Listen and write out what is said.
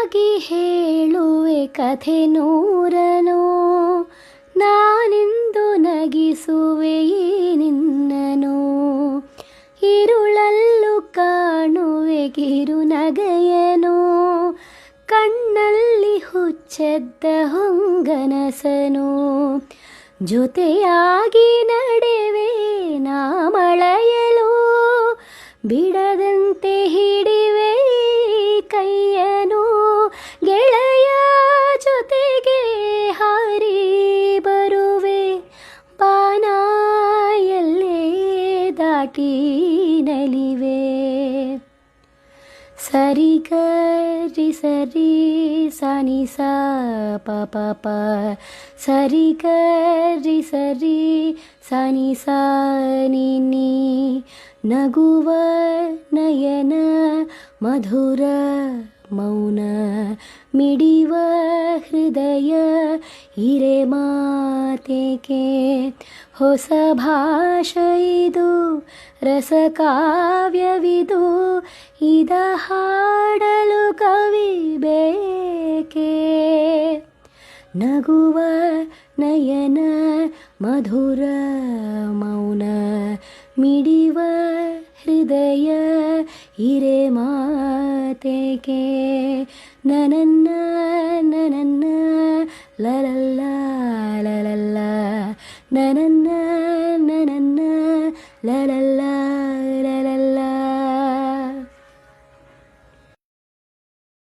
ಜೊತೆಯಾಗಿ ಹೇಳುವೆ ಕಥೆ ನೂರನು, ನಾನೆಂದು ನಗಿಸುವೆ ಈ ನಿನ್ನನು. ഇരുളല്ലു ಕಾಣುವೆ ಕಿರುನಗೆಯನು, ಕಣ್ಣಲ್ಲಿ ಹುಚ್ಚೆದ್ದ ಹೊಂಗನಸನು. ಜೊತೆಯಾಗಿ ನಡೆವೆ ನಾ ಮಳೆಯಲು, ಬಿಡದಂತೆ ಹಿಡಿವೆ ಕೈಯನು. ಗೆಳೆಯ ಜೊತೆಗೆ ಹಾರಿ ಬರುವೆ, ಬಾನ ಎಲ್ಲೇ ದಾಟಿ ನಲಿವೆ. ಸರಿ ಗರಿ ಸರಿ ಸಾನಿ ಸಾ ಪ ಪ ಪ, ಸರಿ ಗರಿ ಸರಿ ಸಾನಿ ಸಾ ನಿ ನಿ. ನಗುವ ನಯನ ಮಧುರ ಮೌನ, ಮಿಡಿವ ಹೃದಯ ಹಿರೆ ಮಾತೇಕೆ. ಹೊಸ ಭಾಷೆ ಇದು ರಸಕಾವ್ಯವಿದು, ಇದ ಹಾಡಲು ಕವಿ ಬೇಕೆ. ನಗುವ ನಯನ ಮಧುರ ಮೌನ, ಮಿಡಿವ ಹೃದಯ ಹಿರೆ ಮಾತೇಕೆ. ನನನ್ನ ನನನ್ನ ಲಲಲ್ಲ ಲಲಲ್ಲ, ನನನ್ನ ನನನ್ನ ಲಲಲ್ಲ.